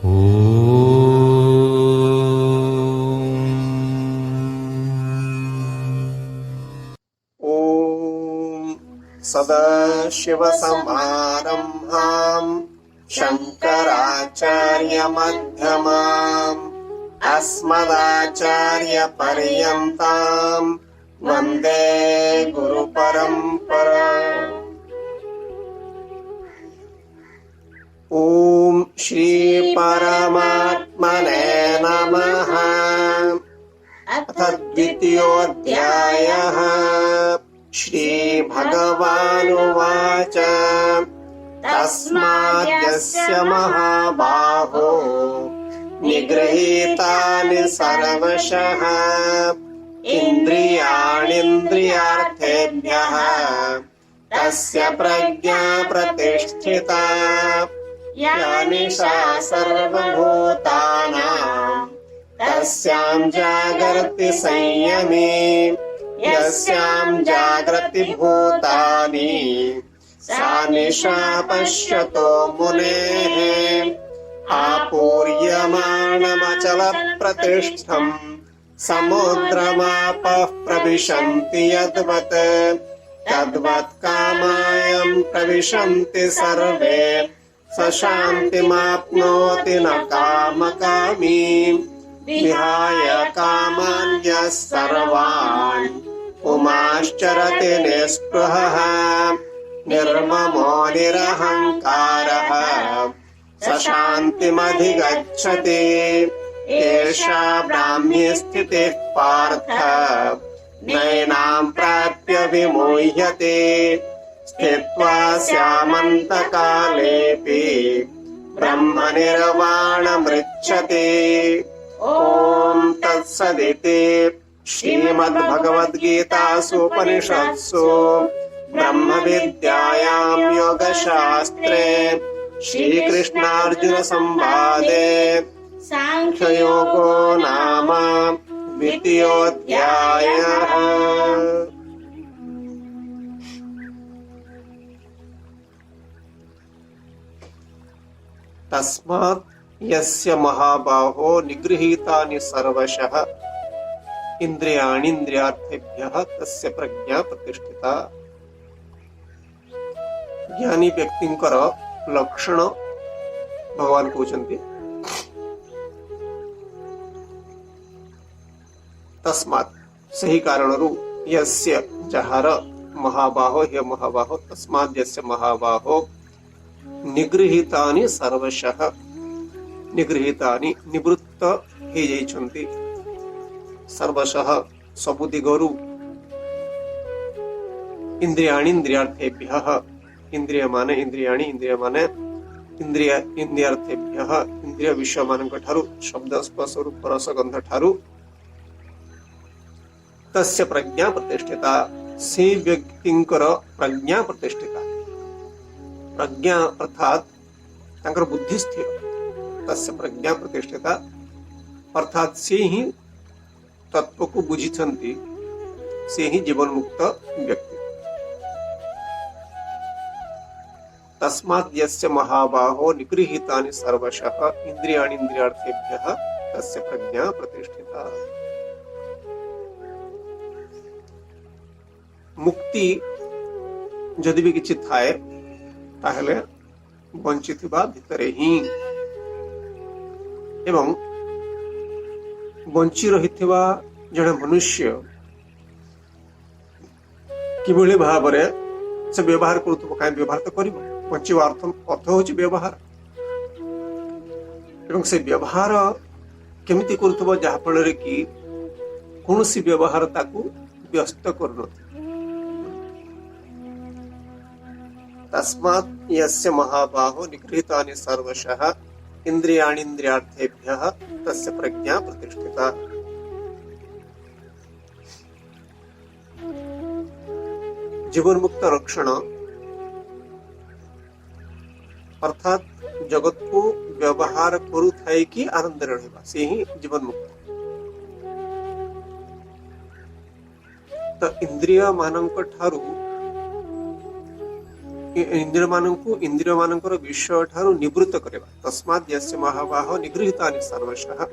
सदाशिवसमारम्भाम् शङ्कराचार्यमध्यमाम् अस्मदाचार्यपर्यन्ताम् वन्दे गुरुपरम्पराम्। ॐ श्री परमात्मने नमः। अथ द्वितीयोऽध्यायः। श्री भगवानुवाच तस्माद्यस्य महाबाहो निगृहीतानि सर्वशः इन्द्रियाणीन्द्रियार्थेभ्यः तस्य प्रज्ञा प्रतिष्ठिता या निशा सर्वभूतानां तस्यां जागर्ति संयमे यस्यां जागृति भूतानि सा निशा पश्यतो मुनेः। आपूर्यमाणमचलप्रतिष्ठम् समुद्रमापः प्रविशन्ति यद्वत् तद्वत् कामायं प्रविशन्ति सर्वे स शान्तिमाप्नोति न कामकामी विहाय कामान् यः सर्वान् पुमाश्चरति निःस्पृहः निर्ममो निरहङ्कारः स शान्तिमधिगच्छति। एषा ब्राह्मी स्थितिः पार्थ नैनां प्राप्य विमुह्यते स्थित्वा स्यामन्तकालेऽपि ब्रह्मनिर्वाणमृच्छति। ॐ तत्सदिति श्रीमद्भगवद्गीतासूपनिषत्सु ब्रह्मविद्यायां योगशास्त्रे श्रीकृष्णार्जुनसंवादे सांख्ययोगो नाम द्वितीयोऽध्यायः। तस्मात् यस्य महाबाहो निगृहीतानि सर्वशः इन्द्रियाणीन्द्रियार्थेभ्यः तस्य प्रज्ञा प्रतिष्ठिता। ज्ञानी व्यक्तिंकर लक्षण भगवान कहते तस्मात् सही कारणरू यस्य जहार महाबाहो हे महाबाहो तस्मात् यस्य महाबाहो निगृहीतानि सर्वशः निगृहीतानि निवृत्त हे जाइछन्ति सर्वशः सबु दिगरु इंद्रियाणि इंद्रियार्थेभ्यः इंद्रिय माने इंद्रियाणि इंद्रिय माने इंद्रिय इंद्रियार्थेभ्यः इंद्रिय विषय मानक ठारु शब्द स्पर्श रूप रस गंध ठारु तस्य प्रज्ञा प्रतिष्ठिता से व्यक्तिंकर प्रज्ञा प्रतिष्ठिता। प्रज्ञा अर्थात तांकर बुद्धि स्थिर तस्य प्रज्ञा प्रतिष्ठिता अर्थात से ही तत्व को बुझिछन्ति से ही जीवन मुक्त व्यक्ति। तस्मात् यस्य महाबाहो निगृहीतानि सर्वशः इन्द्रियाणि इंद्रियार्थेभ्यः तस्य प्रज्ञा प्रतिष्ठिता। मुक्ति जदि भी किछि थाए ताहले बंचिथिबा भितरे ही एवं बंची रहिथिबा जणे मनुष्य किभଳି भाबरे से व्यवहार करूथबो काई व्यवहार तो करिवो बंचिबा अर्थ होछि व्यवहार एवं से व्यवहार केमिति करूथबो जहा फଳରେ कि कोनोसी व्यवहार ताकू व्यस्त करनो। तस्मात् यस्य महाबाहो निगृहीतानि सर्वशः इन्द्रियाणि इंद्रियार्थेभ्यः तस्य प्रज्ञा प्रतिष्ठिता। जीवन मुक्त रक्षण अर्थात जगत को व्यवहार करू थाए कि आनंद रहबा से ही जीवन मुक्त। तो इंद्रिय मानक ठारू इंद्रिय मानकर विषय ठारू निवृत्त करवा तस्मात् यस्य महाबाहो निगृहीतानि सर्वशः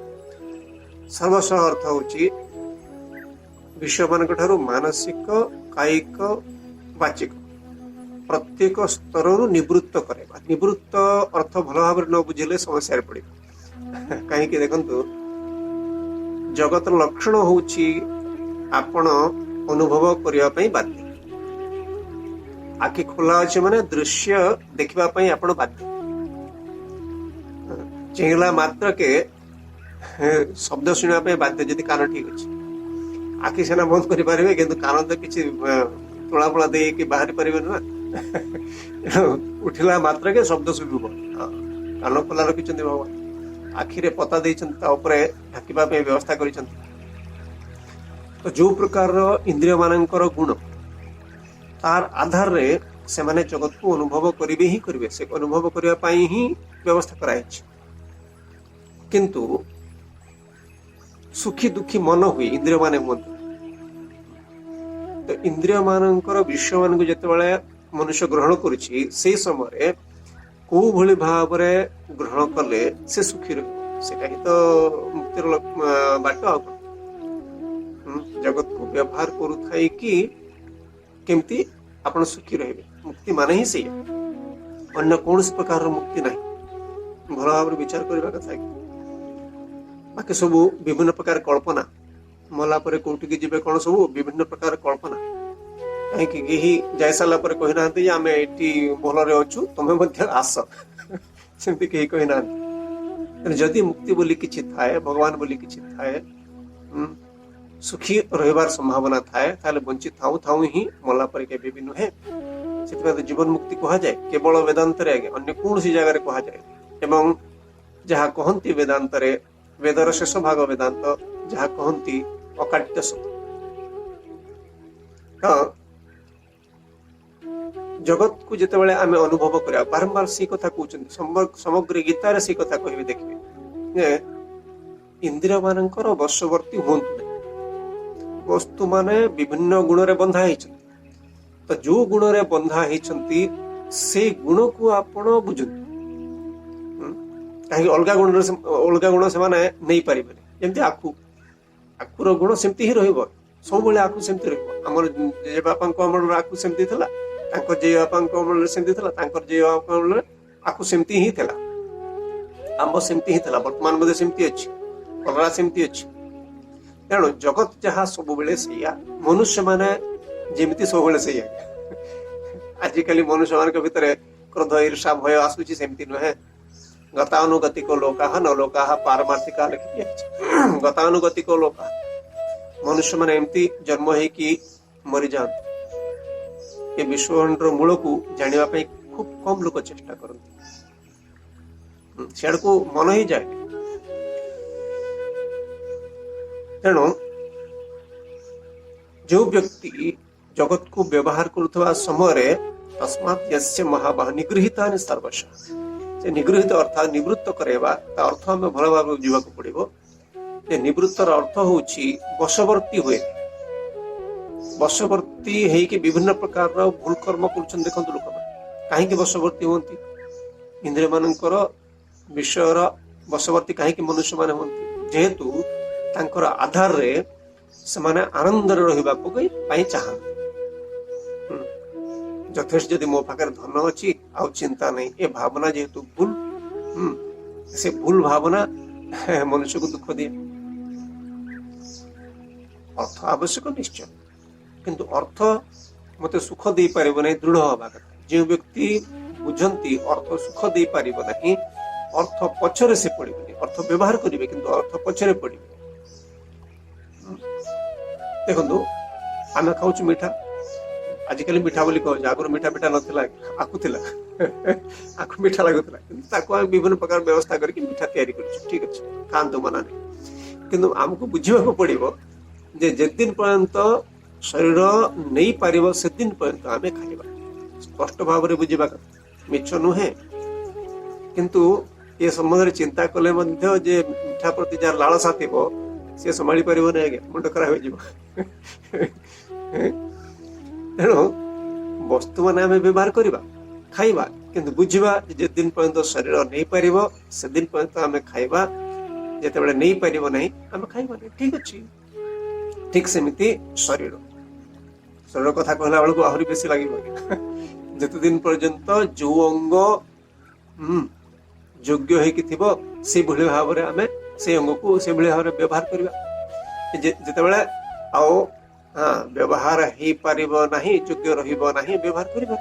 सर्वशः अर्थ होची विषय मान ठारू मानसिक कायिक वाचिक प्रत्येक स्तर निवृत्त करवा निवृत्त अर्थ भल भाव न बुझे समस्या पड़े कहीं देखु जगत लक्षण होची आपण अनुभव करने बाध्य आखि खोला अच्छे माने दृश्य देखा आपण बाध्य चेहला मात्र के शब्द शुणा बाध्य जदि कान ठीक अच्छे आखि सेना बंद करें कि कान तो किसी तोला पोला दे कि बाहरी पारे ना उठिला मात्र के शब्द शुभ कान खोला रखिंट भगवान आखिरे पता देपर ढाकिबा व्यवस्था कर तो जो प्रकार इंद्रिय मानकर गुण तार आधार रे से माने जगत को अनुभव करिवे ही करिवे से अनुभव करिया पाई ही व्यवस्था कराई किंतु सुखी दुखी मन हुई इंद्रिय माने मन तो इंद्रिय मानकर विषय मान को जेतेबेले मनुष्य ग्रहण करुछि से समय को भली भाव रे ग्रहण कले से सुखी रहिबो सेटा ही तो मुक्तिर बाट आ जगत को व्यवहार करुथाई कि केमती आपण सुखी रहिबे मुक्ति माने ही से अन्य कौन प्रकार मुक्ति नहीं भल भाव विचार करबा कथा बाकी सब विभिन्न प्रकार कल्पना मला परे कोठी की जीवे कौन सब विभिन्न प्रकार कल्पना कहीं जाय सारा पर कही ना आम ये भल अच्छु तुम्हें मध्य आस सेमती कहीं कही ना जदि मुक्ति बोली किछि थाए भगवान बोली किछि थाए सुखी रहिबार संभावना थाए ताले बंचित थाऊ थाऊ ही मला पर केबे भी नुहे सेतबे तो जीवन मुक्ति कहा जाए केवल वेदांत रे आगे अन्य कौन सी जगह रे कहा जाए एवं जहाँ कहंती वेदांत रे वेदर शेष भाग वेदांत जहाँ कहंती अकाट्य सत्य जगत को जितेबाला आम अनुभव करा बारंबार सी कथा कहते समग्र गीतार सी कथा कहे देखिए इंद्रिय मानकर वशवर्ती हूँ वस्तु माने विभिन्न गुण रे बंधा होती तो जो गुण रे बंधा होती से गुण को आपण बुझुन कहीं अलग गुण से माने नहीं पारे जमी आखु आखुर गुण सेमती ही रहिबो सब आखु सेमती रहिबो हमर जे बापा अमल आखु सेमती थिला तांकर जे बापा अमल सेमती थिला तांकर जे बापा अमल आखु सेमती ही थिला आंब सेमती ही थिला वर्तमान मध्ये सेमती अछि कलरा सेमती अछि तेणु जगत जहाँ सब बेले सैया मनुष्य माने जेमिति सब बेले सैया आजिकल मनुष्य मान भितर क्रोध ईर्षा भय आसुची सेमती नुहे गतानुगतिको लोकाः न लोकाः पारमार्थिका लिखि गतानुगतिको लोकाः मनुष्य माने एमती जन्म है कि मरी जाते ये विश्वब्रह्मांडर मूल को जानिबा पई खूब कम लोक चेष्टा करते सियाड़ को मन ही जाए तेणु जो व्यक्ति जगत को व्यवहार करुवा समय तस्मात् यस्य महाबाह निगृहीतानि सर्वशः से निगृहीत अर्थात निवृत्त करेवा ता अर्थ हमें भल भाव जीवाक पड़िबो जे निवृत्तर अर्थ होची वशवर्ती हुए वशवर्ती है कि विभिन्न प्रकार भूल कर्म कर देखते लोक कहीं वशवर्ती होती इंद्रिय मानकर विषयर वशवर्ती कहीं मनुष्य मान होती जेहेतु तांकर आधार रे समाने आनंद रहिबा पई चाहते यथेष्ट जदि मो पाखे धन अच्छी आउ चिंता नहीं ए भावना जेहेतु भूल से भूल भावना मनुष्य को दुख दिए अर्थ आवश्यक निश्चय किंतु अर्थ मते सुख दे पारिबो नहीं दृढ़ हवा कथा जो व्यक्ति बुझंती अर्थ सुख दे पारिबो नहीं अर्थ पछरे से पड़िबो अर्थ व्यवहार करिवे किंतु अर्थ पछरे पड़िबो देखो आम खाऊ मीठा आजिकल मीठा बोली कह आगुरी मीठा मीठा नाला आखु आखु मीठा लगुला विभिन्न प्रकार व्यवस्था करके मीठा तैयारी कर ठीक अच्छे खातु मना नहीं किंतु आमको बुझा पड़ो जे दिन पर्यंत शरीर नहीं पार से दिन पर्यंत आम खाइबा स्पष्ट भाव में बुझा मिछ नुहे किंतु ये संबंध चिंता कले जे मीठा प्रति जार लालसा थी सी संभाली पार नहीं मुंड खराब हो तेणु वस्तु मान आम व्यवहार करवा खाइबा किंतु बुझिबा जे दिन पर्यंत शरीर नहीं पारिबो से दिन पर्यंत आमे खाइबा जेतेबेले नहीं पारिबो नहीं आमे खाइबा नहीं ठीक अछि ठीक सेमिति शरीर शरीर कथा कहला बेलको आहुरी बेसी लागिबो जेते दिन पर्यंत जो अंग योग्य है कि थिबो से भली भाव रे आमे से अंग को से भली भाव रे व्यवहार करबा जेतेबेले आओ व्यवहार ही पारिबो नहीं योग्य रहिबो नहीं व्यवहार करबा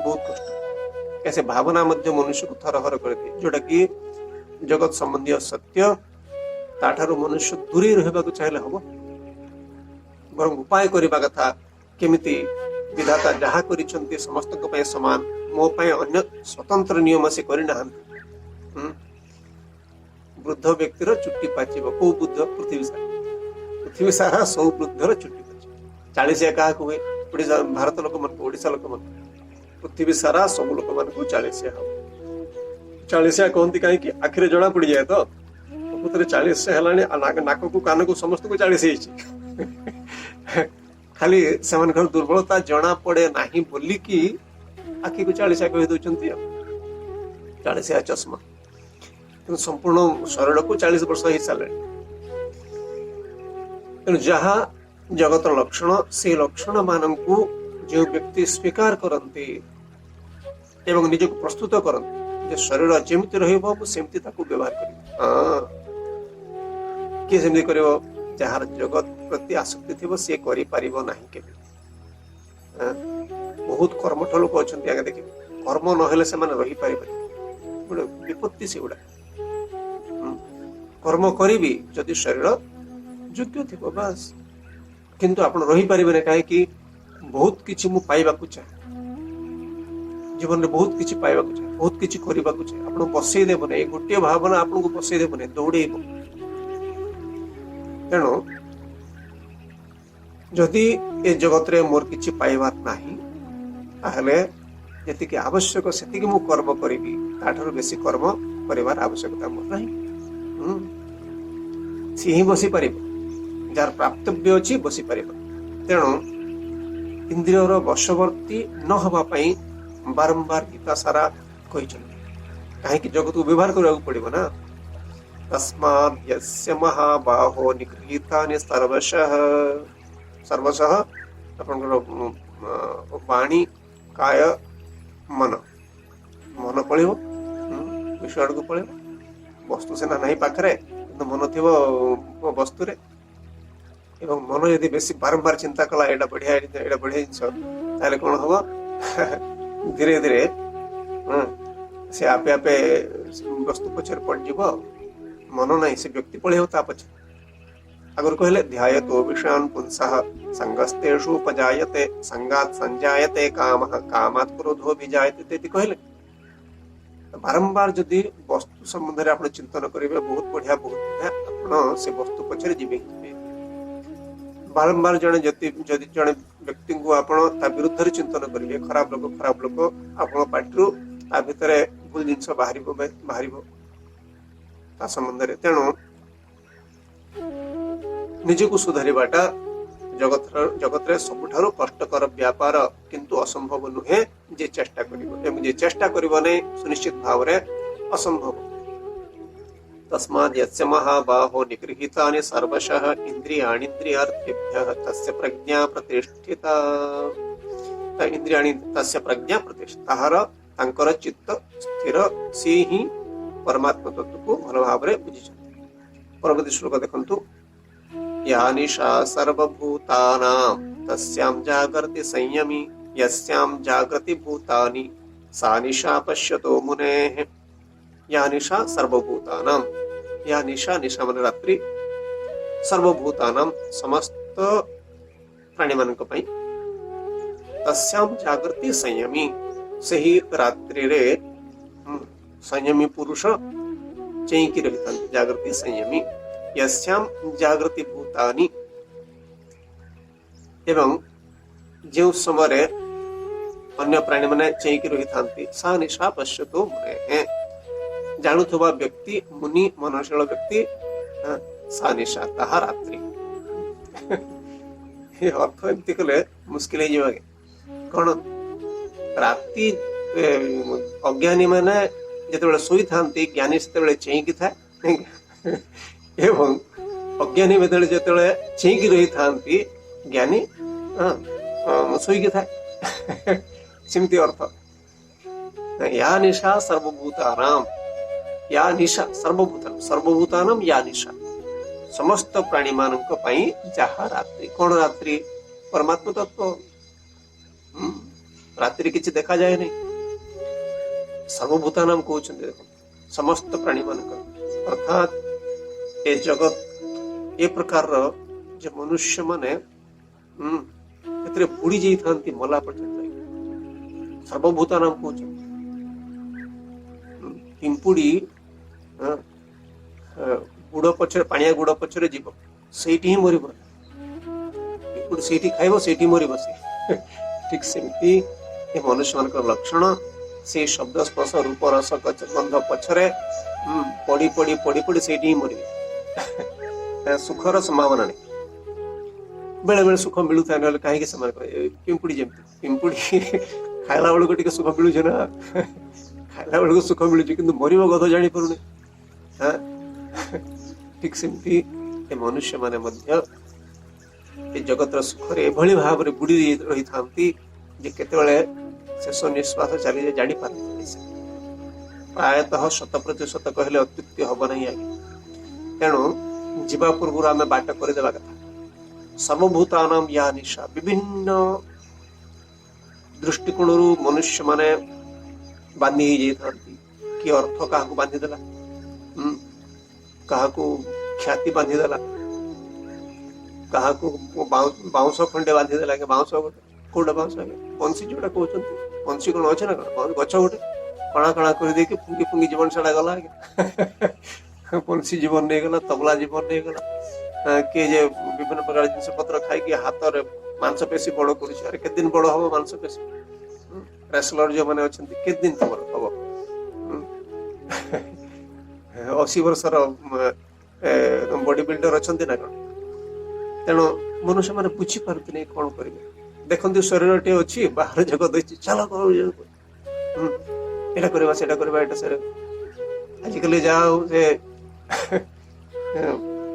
बहुत कष्ट ऐसे भावना मध्य मनुष्य को थरहर कर दिए जोटा कि जगत संबंधी सत्य ताठारु मनुष्य दूरी रहबा को चाहले हबो बरं उपाय करबा कथा केमिति विधाता जहा करिसंती समस्त को पय समान मो पय अन्य स्वतंत्र नियम से करिना वृद्ध व्यक्तिर चुट्टी पाचिबो को बुद्ध पृथ्वी सारा सौ वृद्धर चुट्टी पाचिबो 40 एका हुए ओडिसा भारत लोक मन ओडिसा लोक मन पृथ्वी सारा सब लोक मान को 40 कहती कहीं आखिरे जना पड़ जाए तो प्रकृत 40 है नाक को कान को समस्त को 40 खाली से दुर्बलता जना पड़े नहीं बोली कि आखि को 40 कही दौरान 40 चश्मा संपूर्ण शरीर को 40 वर्ष हो सारे तेणु जहाँ जगत लक्षण से लक्षण मान को जो व्यक्ति स्वीकार करते एवं निज को प्रस्तुत करते जे शरीर जेमती रहिबो मु सेमती ताकू व्यवहार करिबो के सेमती करिवो जहार जगत प्रति आसक्ति थिबो से करि पारिबो नाही के बहुत कर्मठ लोक अछंती आगे देखि कर्म न हेले से माने रहि पारिबो बड विपत्ति से उडा कर्म करिबी जदि शरीर योग्य थिबो बस किंतु आपण रहि पारिबे काहे कि बहुत किछि मु पाइबा को चाहे जीवन में बहुत किछि पाइबा को चाहे बहुत किछि करिबा को चाहे आपण बसई देबो नै गोटे भावना आपण को बसई देबो नै दौड़ेबो तेणु जदि ए जगत रे मोर किछि पाइबार नाही ताहले जति कि आवश्यक सेति कि मु कर्म करिबी ताठर बेसी कर्म करिवार आवश्यकता मोर नाही सी ही बसी पारिबो जार प्राप्तव्य अछि बसी पारिबो तेणु इंद्रियर वशवर्ती न हवा पाई बारंबार गीता सारा कही कहीं जगत को व्यवहार करने पड़ो ना तस्माद् यस्य महाबाहो निगृहीतानि सर्वशः वाणी काय मन मन पड़ो विषय आड़ को पड़ो वस्तु सेना नहीं पाखरे मन थी वस्तु रे एवं मन यदि बेसी बारंबार चिंता कला एटा बढ़िया जिनस ताले कौन हम धीरे धीरे से आपे आपे वस्तु पछर पड़ जीव मन नहीं से व्यक्ति पड़े हो पछे अगर कहले ध्यायतो विषयान् पुंसः संगस्तेषु उपजायते संगात् संजायते कामः कामात् क्रोधो विजायते इति कहले बारंबार जदि वस्तु संबंध रे आपण चिंतन करिवे बहुत बढ़िया आपण से वस्तु पछरे जीवे बारंबार जड़े जदि जड़े व्यक्ति को आपण ता विरुद्ध चिंतन करेंगे खराब लोक आपण पार्टी ता भितर भूल जिनस बाहर ता संबंध रे तेणु निजे को सुधारिबाटा जगत रे सबुठारो कष्टकर व्यापार किंतु असंभव नुहे जे चेष्टा करिवो एवं जे चेष्टा करिवो नै सुनिश्चित भाव रे असंभव तस्माद् यस्य महाबाहो निगृहीतानि सर्वशः इन्द्रियाणीन्द्रियार्थेभ्यः तस्य प्रज्ञा प्रतिष्ठिता इंद्रियाणी तस्य प्रज्ञा प्रतिष्ठिता तांकर चित्त स्थिर सी ही परमात्मा तत्व को भल भाव रे बुझिछथि परवर्ती श्लोक देखंतु या निशा सर्वभूतानां तस्यां जागर्ति संयमी यस्यां जागृति भूतानि सा निशा पश्यतो मुनेः या निशा सर्वभूतानां या निशा निशा मन रात्रि सर्वभूतानां समस्त प्राणी मानक पई तस्यां जागृति संयमी सही रात्रि रे संयमी पुरुष चैंकी रहितां जागृति संयमी यस्यां जागृति भूतानि एवं जो समय अन्य प्राणी माने चैंकी रहितांती सा निशा पश्यतो मुनेः जानुथुबा व्यक्ति मुनि मनोशील व्यक्ति सा निशा ताहा रात्रि ये अर्थ एमती कले मुस्किल कौन ରାତି ଅଜ୍ଞାନୀ ମାନେ ଯେତେବେଳେ ଶୋଇଥାନ୍ତି ଜ୍ଞାନୀ ସେତେବେଳେ ଚେଇଁକି ଥାଏ ଏବଂ ଅଜ୍ଞାନୀ ଯେତେବେଳେ ଚେଇଁକି ରହିଥାନ୍ତି ଜ୍ଞାନୀ ଶୋଇକି ଥାଏ ସେମିତି ଅର୍ଥ। ୟା ନିଶା ସର୍ବଭୂତାନାମ, ୟା ନିଶା ସର୍ବଭୂତାନାମ ୟା ନିଶା, ସମସ୍ତ ପ୍ରାଣୀ ମାନଙ୍କ ପାଇଁ ଯାହା ରାତ୍ରି। କଣ ରାତ୍ରି? ପରମାତ୍ମ ତତ୍ଵ। ରାତିରେ କିଛି ଦେଖାଯାଏ ନାହିଁ। ସର୍ବଭୂତାନାମ କହୁଛନ୍ତି ଦେଖନ୍ତୁ ସମସ୍ତ ପ୍ରାଣୀ ମାନଙ୍କ, ଅର୍ଥାତ ଏ ଜଗତ ଏ ପ୍ରକାରର ଯେ ମନୁଷ୍ୟ ମାନେ ଏଥିରେ ବୁଡି ଯାଇଥାନ୍ତି ମଲା ପର୍ଯ୍ୟନ୍ତ। ସର୍ବଭୂତାନାମ କହୁଛନ୍ତି। ପିମ୍ପୁଡି ଗୁଡ ପଛରେ, ପାଣିଆ ଗୁଡ ପଛରେ ଯିବ, ସେଇଠି ହିଁ ମରିବ। ପିମ୍ପୁଡି ସେଇଠି ଖାଇବ, ସେଇଠି ମରିବ ସେ। ଠିକ ସେମିତି ଏ ମନୁଷ୍ୟ ମାନଙ୍କର ଲକ୍ଷଣ। ସେଇ ଶବ୍ଦ ସ୍ପର୍ଶ ରୂପ ରସ ଗନ୍ଧ ପଛରେ ପଡି ପଡି ପଡି ପଡି ସେଇଠି ହିଁ ମରିବେ। ସୁଖର ସମ୍ଭାବନା ନାହିଁ। ବେଳେ ବେଳେ ସୁଖ ମିଳୁଥାଏ, ନହେଲେ କାହିଁକି ସେମାନେ ପିମ୍ପୁଡି ଯେମିତି ପିମ୍ପୁଡି ଖାଇଲା ବେଳକୁ ଟିକେ ସୁଖ ମିଳୁଛି ନା, ଖାଇଲା ବେଳକୁ ସୁଖ ମିଳୁଛି କିନ୍ତୁ ମରିବ ଗଧ ଜାଣିପାରୁନି। ଠିକ ସେମିତି ଏ ମନୁଷ୍ୟ ମାନେ ମଧ୍ୟ ଏ ଜଗତର ସୁଖରେ ଏଭଳି ଭାବରେ ବୁଡି ରହିଥାନ୍ତି ଯେ କେତେବେଳେ ଶେଷ ନିଶ୍ୱାସ ଚାଲିଯାଏ ଜାଣିପାରନ୍ତି। ପ୍ରାୟତଃ 100% କହିଲେ ଅତ୍ୟୁକ୍ତି ହବ ନାହିଁ ଆଜ୍ଞା। ତେଣୁ ଯିବା ପୂର୍ବରୁ ଆମେ ବାଟ କରିଦେବା କଥା। ସର୍ବଭୂତାନାମ ୟା ନିଶା, ବିଭିନ୍ନ ଦୃଷ୍ଟିକୋଣରୁ ମନୁଷ୍ୟ ମାନେ ବାନ୍ଧି ହେଇଯାଇଥାନ୍ତି। କି ଅର୍ଥ କାହାକୁ ବାନ୍ଧିଦେଲା, କାହାକୁ ଖ୍ୟାତି ବାନ୍ଧିଦେଲା, କାହାକୁ ବାଉଁଶ ଖଣ୍ଡେ ବାନ୍ଧିଦେଲା। ବାଉଁଶ ଗୋଟେ କୋଉଟା ବାଉଁଶ ବଂଶୀ ଯୋଉଟା କହୁଛନ୍ତି, ବଂଶୀ କଣ ଅଛି ନା କଣ, ଗଛ ଗୋଟେ କଣା କଣା କରିଦେଇକି ଫୁଙ୍ଗି ଫୁଙ୍ଗି ଜୀବନ ଛଡା ଗଲା ଆଜ୍ଞା। ବଂଶୀ ଜୀବନ ନେଇଗଲା, ତବଲା ଜୀବନ ନେଇଗଲା। କିଏ ଯେ ବିଭିନ୍ନ ପ୍ରକାର ଜିନିଷ ପତ୍ର ଖାଇକି ହାତରେ ମାଂସପେଶୀ ବଡ କରୁଛି। ଆରେ କେତେ ଦିନ ବଡ ହବ ମାଂସପେଶୀ? ରେସଲର ଯୋଉମାନେ ଅଛନ୍ତି କେତେ ଦିନ ତମର ହବ? 80 ବର୍ଷର ବଡି ବିଲ୍ଡର ଅଛନ୍ତି ନା କଣ? ତେଣୁ ମନୁଷ୍ୟ ମାନେ ବୁଝିପାରନ୍ତି ନାହିଁ କଣ କରିବେ। ଦେଖନ୍ତୁ ଶରୀରଟି ଅଛି, ବାହାର ଜଗତ ଅଛି, ଚାଲ ଏଇଟା କରିବା ସେଇଟା କରିବା, ଏଇଟା ସେଟା। ଆଜିକାଲି ଯାହା ହଉ ସେ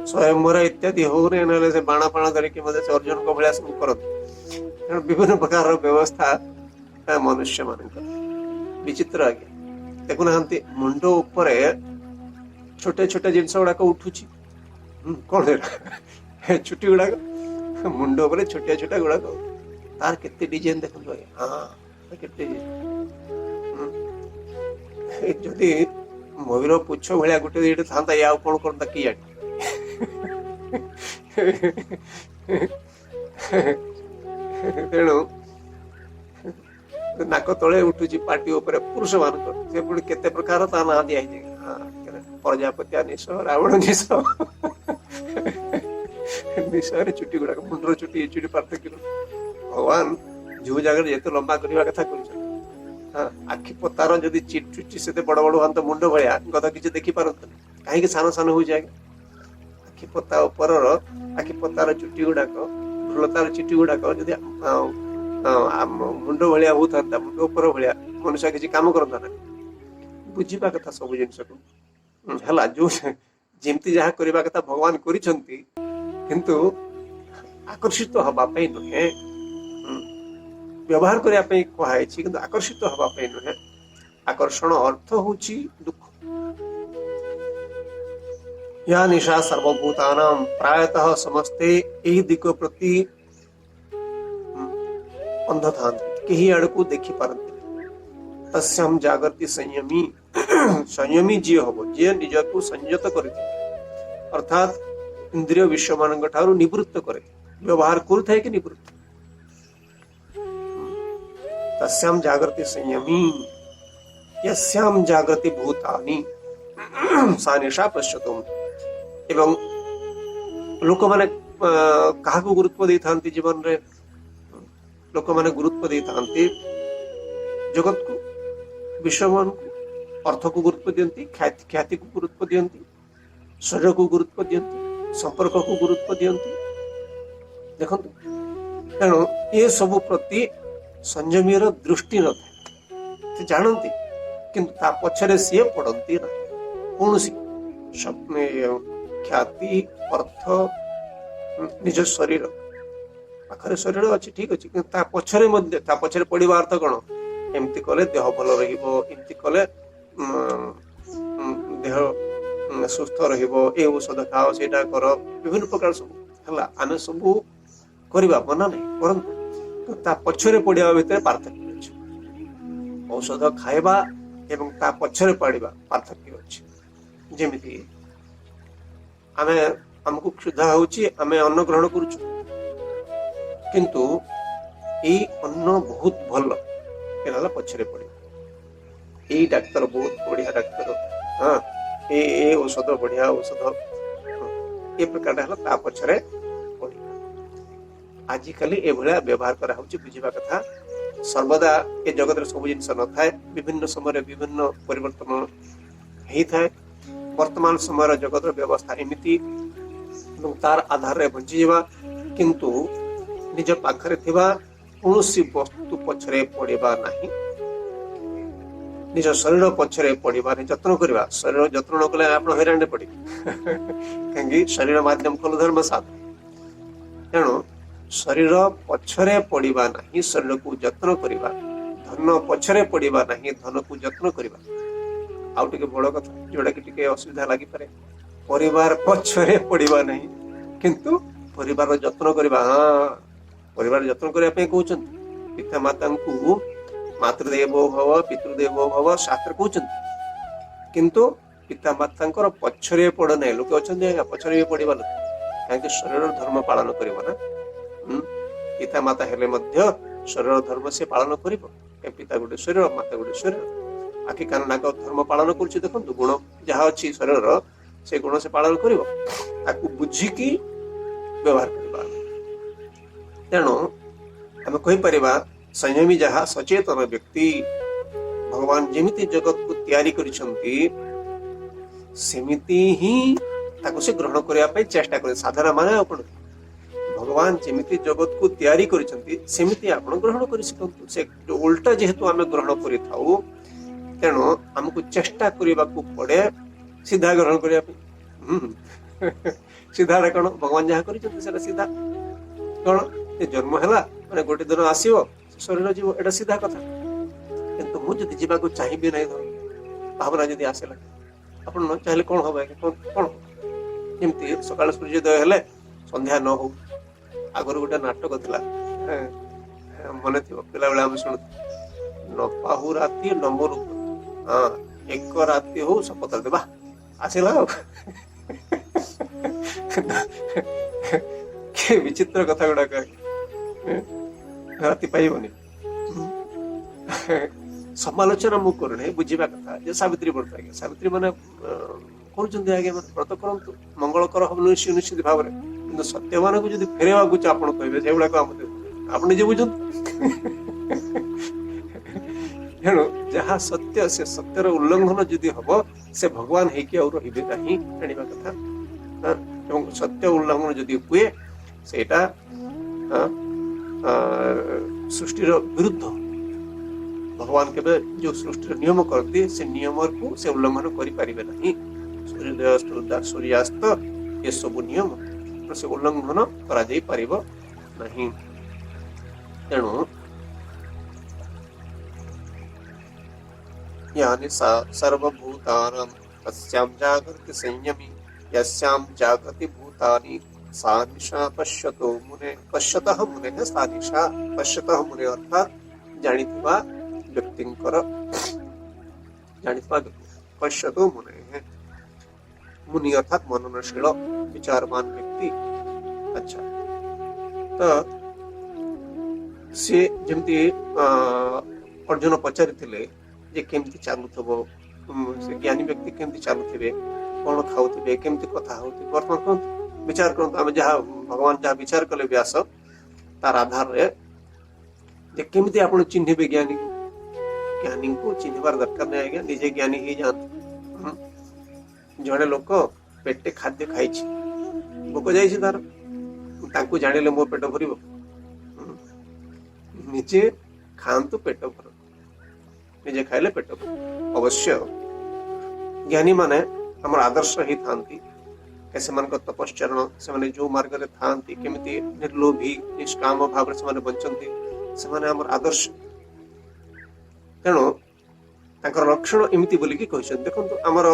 ସ୍ୱୟଂବର ଇତ୍ୟାଦି ହଉନି, ନହେଲେ ସେ ବାଣ ଫାଣ ଧରିକି ମଧ୍ୟ ସେ ଅର୍ଜୁନଙ୍କ ଭଳିଆ ସବୁ କରନ୍ତି। ତେଣୁ ବିଭିନ୍ନ ପ୍ରକାରର ବ୍ୟବସ୍ଥା ମନୁଷ୍ୟ ମାନଙ୍କର ବିଚିତ୍ର ଆଜ୍ଞା। ଦେଖୁନାହାନ୍ତି ମୁଣ୍ଡ ଉପରେ ଛୋଟ ଛୋଟ ଜିନିଷ ଗୁଡାକ ଉଠୁଛି। କଣ ଚୁଟି ଗୁଡାକ ମୁଣ୍ଡ ଉପରେ ଛୋଟିଆ ଛୋଟିଆ ଗୁଡାକ, ତାର କେତେ ଡିଜାଇନ ଦେଖନ୍ତୁ ଆଜ୍ଞା। କେତେ ଯଦି ମୟୂର ପୁଚ୍ଛ ଭଳିଆ ଗୋଟେ ଦିଟା ଥାନ୍ତା, ଆଉ କଣ କରନ୍ତା କି ଜାଣି। ତେଣୁ ନାକ ତଳେ ଉଠୁଛି, ପାଟି ଉପରେ ପୁରୁଷ ମାନଙ୍କର। ସେ ପୁଣି କେତେ ପ୍ରକାର ତା ନାଁ ଦିଆଯାଇଛି। ପ୍ରଜାପତି ନିଶ, ରାବଣ ନିଶ। ନିଶରେ ଚୁଟି ଗୁଡାକ, ମୁଣ୍ଡର ଚୁଟି ଏ ଚୁଟି ପାର୍ଥକ୍ୟ। ଭଗବାନ ଯୋଉ ଜାଗାରେ ଯେତେ ଲମ୍ବା କରିବା କଥା କରୁଛନ୍ତି। ଆଖି ପତାର ଯଦି ଚୁଟି ସେତେ ବଡ ବଡ ହୁଅନ୍ତା ମୁଣ୍ଡ ଭଳିଆ, ଗଧ କିଛି ଦେଖିପାରନ୍ତିନି। କାହିଁକି ସାନ ସାନ ହଉଛି ଆଜ୍ଞା? ଆଖି ପତା ଉପରର, ଆଖି ପତାର ଚୁଟି ଗୁଡାକ, ଭ୍ରୁଲତାର ଚୁଟି ଗୁଡାକ ଯଦି ମୁଣ୍ଡ ଭଳିଆ ହଉଥାନ୍ତା, ମୁଣ୍ଡ ଉପର ଭଳିଆ, ମନୁଷ୍ୟ କିଛି କାମ କରନ୍ତା ନା। ବୁଝିବା କଥା ସବୁ ଜିନିଷକୁ ହେଲା। ଯୋଉ ଯେମିତି ଯାହା କରିବା କଥା ଭଗବାନ କରିଛନ୍ତି, କିନ୍ତୁ ଆକର୍ଷିତ ହବା ପାଇଁ ନୁହେଁ। ବ୍ୟବହାର କରିବା ପାଇଁ କୁହାଯାଇଛି, କିନ୍ତୁ ଆକର୍ଷିତ ହବା ପାଇଁ ନୁହେଁ। ଆକର୍ଷଣ ଅର୍ଥ ହଉଛି ଦୁଃଖ। ୟା ନିଶା ସର୍ବଭୂତାନାମ, ପ୍ରାୟତଃ ସମସ୍ତେ ଏହି ଦିଗ ପ୍ରତି ଅନ୍ଧ ଥାନ୍ତି, କେହି ଆଡକୁ ଦେଖି ପାରନ୍ତି। ତସ୍ୟାମ ଜାଗତି ସଂୟମୀ, ସଂୟମୀ ଯିଏ ହବ, ଯିଏ ନିଜକୁ ସଂଯତ କରିଥାଏ, ଅର୍ଥାତ ଇନ୍ଦ୍ରିୟ ବିଷୟ ମାନଙ୍କ ଠାରୁ ନିବୃତ୍ତ କରେ, ବ୍ୟବହାର କରୁଥାଏ କି ନିବୃତ୍ତ। ତସ୍ୟାମ ଜାଗତି ସଂୟମୀ ୟସ୍ୟାମ ଜାଗତି ଭୂତାନି ସା ନିଶା ପଶ୍ୟତୁ। ଏବଂ ଲୋକମାନେ କାହାକୁ ଗୁରୁତ୍ୱ ଦେଇଥାନ୍ତି ଜୀବନରେ? ଲୋକମାନେ ଗୁରୁତ୍ୱ ଦେଇଥାନ୍ତି ଜଗତକୁ, ବିଷୟମାନଙ୍କୁ, ଅର୍ଥକୁ ଗୁରୁତ୍ୱ ଦିଅନ୍ତି, ଖ୍ୟାତିକୁ ଗୁରୁତ୍ୱ ଦିଅନ୍ତି, ଶରୀରକୁ ଗୁରୁତ୍ୱ ଦିଅନ୍ତି, ସମ୍ପର୍କକୁ ଗୁରୁତ୍ୱ ଦିଅନ୍ତି। ଦେଖନ୍ତୁ, ତେଣୁ ଏ ସବୁ ପ୍ରତି संयमीर दृष्टि न थे जानती किंतु ता पछरे सी पड़ती ना कौन ख्याति अर्थ निज शरीर पाखरे शरीर अच्छी ठीक अच्छे कि पछरे पड़ा अर्थ कौन एमती कले देह भल रमती कले देह सुस्थ रौषध खाओ से कर विभिन्न प्रकार सब है आम सब करवा मना नहीं परंतु ता पछरे पड़ा भितर पार्थक्य अच्छे औषध खाइबा एवं ता पछरे पड़ा पार्थक्य अच्छे जमीती आमे हमको क्षुधा होची आमे अन्न ग्रहण करूछु किंतु ए अन्न बहुत भल केनाला पछरे पड़े ए डाक्टर बहुत बढ़िया डाक्टर हाँ ए औषध बढ़िया औषध ए प्रकार है ता पछरे पड़े आजिकली ए भलिया व्यवहार करा होची बुझिबा कथा सर्वदा ए जगत सब जिनस न थाए विभिन्न समय विभिन्न परिवर्तन ही थाए वर्तमान समय जगत व्यवस्था एमती तार आधार बंची जावा किंतु निज पाखरे थिबा कौनसी वस्तु पछरे पड़िबा नहीं निज शरीर पछरे पड़िबा नहीं जत्न करबा शरीर जत्न न कले आपण हैरान पड़ी कहीं शरीर माध्यम खलु धर्म साधन तेणु शरीर पछरे पड़िबा नहीं शरीर को जत्न करबा धन पछरे पड़िबा नहीं धन को जत्न करबा आउ टिके बड़ कथा जोड़ा कि टिके असुविधा लागि पारे परिवार पछरे पड़िबा नहीं किंतु परिवार जत्न करबा हाँ परिवार जत्न करबा पे कहउछन पिता माता को मातृदेवो भव पितृदेवो भव शास्त्र कहउछन किंतु पिता माता पछरे पड़ नहीं लोक अछन पछरे पड़िबा काहे शरीर धर्म पालन करबा ना पिता माता हेले मध्य शरीर धर्म से पालन करिबो पिता गोटे शरीर माता गोटे शरीर आखि कान नाक धर्म पालन करुछि देखंतु गुण जहा अछि शरीर से गुण से पालन करिबो ताकू बुझिकी व्यवहार करबा तेणु आम कहि परिबा संयमी जहा सचेतन व्यक्ति भगवान जेमिति जगत को तैयारी करिसंती सेमिति ही ताकू से ग्रहण करिया पय चेष्टा करे साधारण माने आपण भगवान जेमिति जगत को तैयारी करिसंती सेमिति आपण ग्रहण करि सकंतु से जो उल्टा जेहेतु आमे ग्रहण करि थाउ तेणु हमको चेष्टा करबा को पड़े सीधा ग्रहण करिया पय सीधा कौन भगवान जहाँ कर सीधा कौन जन्म है मैंने गोटे दिन आसो शरीर जीव एटा सीधा कथा किंतु मुझे जावाक चाहिए ना भावना जब आसला आप न चाहिए कौन हम कौन जमी सकाल सूर्योदय हेले संध्या न हो आगर गोटे नाटक था मन थी पिला बेला शुणु न पाहु राति नंबर हाँ एक राति हो शपथ देवा आसला विचित्र कथा गुड़ाक राति पाइबनी समालोचना मु करूना बुझा कथा जे सावित्री व्रत आज्ञा सावित्री मैंने करुँच आगे व्रत करूँ मंगल कर हम निश्चित भाव में सत्य मान को फेरवा आप कहे से गुड़ाक आप निजे बुझ तेणु जहाँ सत्य से सत्यर उल्लंघन जदि हम से भगवान है जाना कथा सत्य उल्लंघन जदि हुए सेटा सृष्टिर विरुद्ध भगवान के जो सृष्टिर नियम करते से नियम को से उल्लंघन करें नहीं सूर्यास्त ये सब नियम से उल्लंघन करा जाई परिबो नहीं तेणु यानि सर्वभूतानां तस्यां जागृति संयमी यस्यां जागृति भूतानि सा निशा पश्यतो मुने पश्यतः मुने सा निशा पश्यतः मुने अर्थात जानिथिबा व्यक्तिंकर जानिथिबा व्यक्ति पश्यतो मुने मुनि अर्थात मननशील विचारवान व्यक्ति अच्छा तो से जमती अर्जुन पचारिथिले जे केमती चालुथबो से ज्ञानी व्यक्ति केमती चालुथिबे कौन खाऊथिबे केमती कथा होथिबे वर्तमान कोन विचार करन हम जहा भगवान जहा विचार कले व्यास तार आधार रे जे केमती आपण चिन्हिबे ज्ञानी को चिन्हबार दरकार नहीं आज्ञा निजे ज्ञानी ही जान जड़े लोक पेटे खाद्य खाई भोक जाइए तार जानिले मो पेट भर निजे ଖାଆନ୍ତୁ ପେଟ ଭର, ନିଜେ ଖାଇଲେ ପେଟ ଭର। ଅବଶ୍ୟ ଜ୍ଞାନୀ ମାନେ ଆମର ଆଦର୍ଶ ହେଇଥାନ୍ତି। ସେମାନଙ୍କ ତପଶ୍ଚରଣ, ସେମାନେ ଯୋଉ ମାର୍ଗରେ ଥାଆନ୍ତି, କେମିତି ନିର୍ଲୋଭୀ ନିଷ୍କାମ ଭାବରେ ସେମାନେ ବଞ୍ଚନ୍ତି, ସେମାନେ ଆମର ଆଦର୍ଶ। ତେଣୁ ତାଙ୍କର ଲକ୍ଷଣ ଏମିତି ବୋଲିକି କହିଛନ୍ତି। ଦେଖନ୍ତୁ ଆମର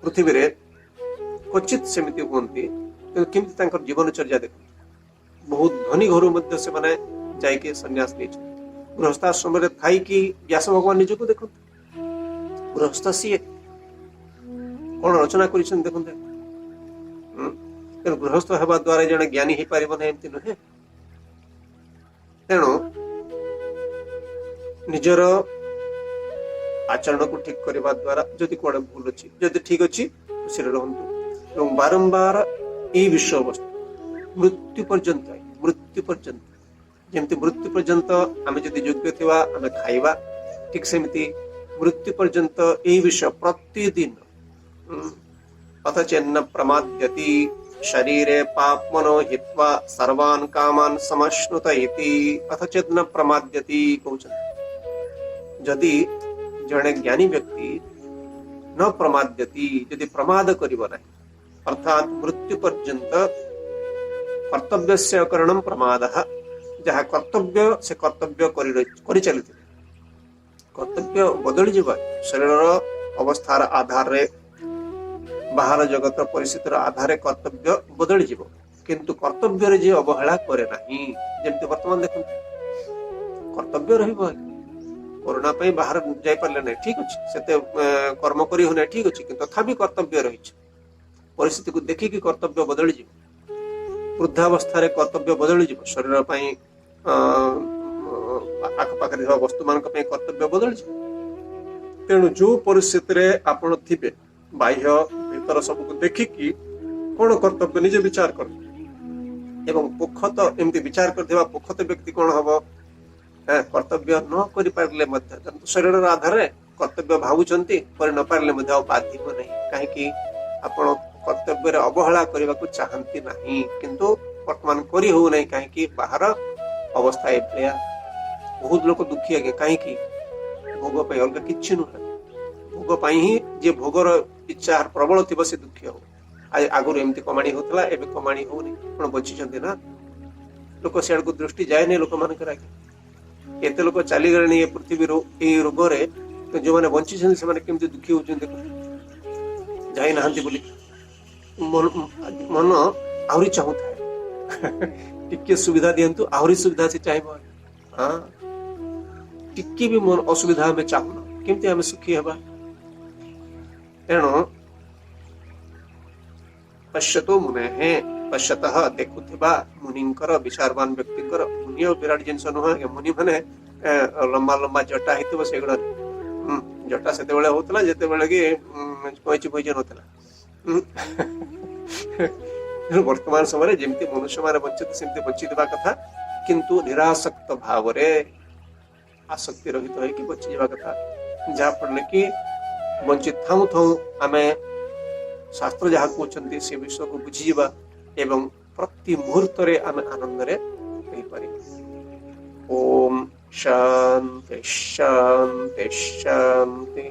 ପୃଥିବୀରେ କ୍ୱଚିତ ସେମିତି ହୁଅନ୍ତି, କିନ୍ତୁ କେମିତି ତାଙ୍କର ଜୀବନଚର୍ଯ୍ୟା ଦେଖନ୍ତୁ। ବହୁତ ଧନୀ ଘରୁ ମଧ୍ୟ ସେମାନେ ଯାଇକି ସନ୍ନ୍ୟାସ ନେଇଛନ୍ତି। ଗୃହସ୍ଥାଶ୍ରମରେ ଥାଇକି ବ୍ୟାସ ଭଗବାନ ନିଜକୁ ଦେଖନ୍ତୁ, ଗୃହସ୍ଥ ସିଏ କଣ ରଚନା କରିଛନ୍ତି ଦେଖନ୍ତୁ। ତେଣୁ ଗୃହସ୍ଥ ହେବା ଦ୍ୱାରା ଜଣେ ଜ୍ଞାନୀ ହେଇପାରିବ ନାହିଁ ଏମିତି ନୁହେଁ। ତେଣୁ ନିଜର ଆଚରଣକୁ ଠିକ କରିବା ଦ୍ୱାରା ଯଦି କୁଆଡେ ଭୁଲ ଅଛି, ଯଦି ଠିକ ଅଛି ଖୁସିରେ ରୁହନ୍ତୁ। ଏବଂ ବାରମ୍ବାର ଏଇ ବିଷୟବସ୍ତୁ ମୃତ୍ୟୁ ପର୍ଯ୍ୟନ୍ତ, ଯେମିତି ମୃତ୍ୟୁ ପର୍ଯ୍ୟନ୍ତ ଆମେ ଯଦି ଯୋଗ୍ୟ ଥିବା ଆମେ ଖାଇବା, ଠିକ ସେମିତି ମୃତ୍ୟୁ ପର୍ଯ୍ୟନ୍ତ ଏଇ ବିଷୟ ପ୍ରତିଦିନ ଅଥଚେନ୍ନ ପ୍ରମାଦ୍ୟତି ଶରୀରେ ପାପ୍ମନୋ ହିତ୍ୱା ସର୍ବାନ୍ କାମାନ୍ ସମଶ୍ନୁତ ଇତି ଅଥଚେନ୍ନ ପ୍ରମାଦ୍ୟତି କହୁଛନ୍ତି। ଯଦି ଜଣେ ଜ୍ଞାନୀ ବ୍ୟକ୍ତି ନ ପ୍ରମାଦ୍ୟତି, ଯଦି ପ୍ରମାଦ କରିବ ନାହିଁ, ଅର୍ଥାତ୍ ମୃତ୍ୟୁ ପର୍ଯ୍ୟନ୍ତ କର୍ତ୍ତବ୍ୟସ୍ୟ କरणं ପ୍ରମାଦଃ, ଯାହା କର୍ତ୍ତବ୍ୟ ସେ କର୍ତ୍ତବ୍ୟ କରି ଚାଲିଥିବେ। କର୍ତ୍ତବ୍ୟ ବଦଳିଯିବ ଶରୀରର ଅବସ୍ଥାର ଆଧାରରେ, ବାହାର ଜଗତ ପରିସ୍ଥିତିର ଆଧାରରେ କର୍ତ୍ତବ୍ୟ ବଦଳିଯିବ, କିନ୍ତୁ କର୍ତ୍ତବ୍ୟରେ ଯିଏ ଅବହେଳା କରେ ନାହିଁ। ଯେମିତି ବର୍ତ୍ତମାନ ଦେଖନ୍ତୁ କର୍ତ୍ତବ୍ୟ ରହିବ, କରୋନା ପାଇଁ ବାହାର ଯାଇପାରିଲେ ନାହିଁ, ଠିକ ଅଛି, ସେତେ କର୍ମ କରି ହଉନାହିଁ, ଠିକ ଅଛି, କିନ୍ତୁ ତଥାପି କର୍ତ୍ତବ୍ୟ ରହିଛି। ପରିସ୍ଥିତିକୁ ଦେଖିକି କର୍ତ୍ତବ୍ୟ ବଦଳିଯିବ, ବୃଦ୍ଧାବସ୍ଥାରେ କର୍ତ୍ତବ୍ୟ ବଦଳିଯିବ, ଶରୀର ପାଇଁ ଆଖପାଖରେ ଥିବା ବସ୍ତୁ ମାନଙ୍କ ପାଇଁ କର୍ତ୍ତବ୍ୟ ବଦଳିଯିବ। ତେଣୁ ଯୋଉ ପରିସ୍ଥିତିରେ ଆପଣ ଥିବେ, ବାହ୍ୟ ଭିତର ସବୁକୁ ଦେଖିକି କଣ କର୍ତ୍ତବ୍ୟ ନିଜେ ବିଚାର କରନ୍ତୁ। ଏବଂ ପୋଖତ ଏମିତି ବିଚାର କରିଥିବା ପୋଖତ ବ୍ୟକ୍ତି କଣ ହବ, କର୍ତ୍ତବ୍ୟ ନ କରିପାରିଲେ ମଧ୍ୟ ଶରୀରର ଆଧାରରେ କର୍ତ୍ତବ୍ୟ ଭାବୁଛନ୍ତି, କରି ନ ପାରିଲେ ମଧ୍ୟ ଆଉ ବାଧିବ ନାହିଁ। କାହିଁକି? ଆପଣ କର୍ତ୍ତବ୍ୟରେ ଅବହେଳା କରିବାକୁ ଚାହାନ୍ତି ନାହିଁ, କିନ୍ତୁ ବର୍ତ୍ତମାନ କରି ହଉନାହିଁ। କାହିଁକି? ବାହାର ଅବସ୍ଥା ଏଭଳିଆ। ବହୁତ ଲୋକ ଦୁଃଖୀ ଆଜ୍ଞା, କାହିଁକି? ଭୋଗ ପାଇଁ, ଅଲଗା କିଛି ନୁହେଁ। ଭୋଗ ପାଇଁ ହିଁ, ଯିଏ ଭୋଗର ଇଚ୍ଛା ପ୍ରବଳ ଥିବ ସେ ଦୁଃଖୀ ହବ। ଆଗରୁ ଏମିତି କମାଣି ହଉଥିଲା, ଏବେ କମାଣି ହଉନି, ଆପଣ ବଞ୍ଚିଛନ୍ତି ନା। ଲୋକ ସିଆଡକୁ ଦୃଷ୍ଟି ଯାଏନି ଲୋକମାନଙ୍କର। ଆଜ୍ଞା ଏତେ ଲୋକ ଚାଲିଗଲେଣି ଏ ପୃଥିବୀରୁ ଏଇ ରୋଗରେ, ଯୋଉମାନେ ବଞ୍ଚିଛନ୍ତି ସେମାନେ କେମିତି ଦୁଃଖୀ ହଉଛନ୍ତି, ଯାଇନାହାନ୍ତି ବୋଲି ମନ ଆହୁରି ଚାହୁଁଥାଏ। ଟିକେ ସୁବିଧା ଦିଅନ୍ତୁ, ଆହୁରି ସୁବିଧା ସେ ଚାହିଁବ। ଟିକେ ବି ମନ ଅସୁବିଧା ଆମେ ଚାହୁଁନା, କେମିତି ଆମେ ସୁଖୀ ହେବା। ତେଣୁ ପଶ୍ୟତୋ ମୁନେଃ, ପଶ୍ୟତଃ ଦେଖୁଥିବା ମୁନିଙ୍କର, ବିଚାରବାନ ବ୍ୟକ୍ତିଙ୍କର। ମୁନି ଆଉ ବିରାଟ ଜିନିଷ ନୁହଁ। ମୁନି ମାନେ ଲମ୍ବା ଲମ୍ବା ଜଟା ହେଇଥିବ ସେଗୁଡା। ଜଟା ସେତେବେଳେ ହଉଥିଲା ଯେତେବେଳେ କି କଇଁଚି ଫଇଁଚି ନଥିଲା। ବର୍ତ୍ତମାନ ସମୟରେ ଯେମିତି ମନୁଷ୍ୟ ମାନେ ବଞ୍ଚିତ ସେମିତି ବଞ୍ଚିଥିବା କଥା, କିନ୍ତୁ ନିରାସକ୍ତ ଭାବରେ ଆସକ୍ତି ରହିତ ହେଇକି ବଞ୍ଚିଯିବା କଥା। ଯାହା ଫଳରେ କି ବଞ୍ଚି ଥାଉ ଥାଉ ଆମେ ଶାସ୍ତ୍ର ଯାହା କହୁଛନ୍ତି ସେ ବିଷୟକୁ ବୁଝିଯିବା ଏବଂ ପ୍ରତି ମୁହୂର୍ତ୍ତରେ ଆମେ ଆନନ୍ଦରେ ରହିପାରିବା। ଓମ୍ ଶାନ୍ତି ଶାନ୍ତି ଶାନ୍ତି।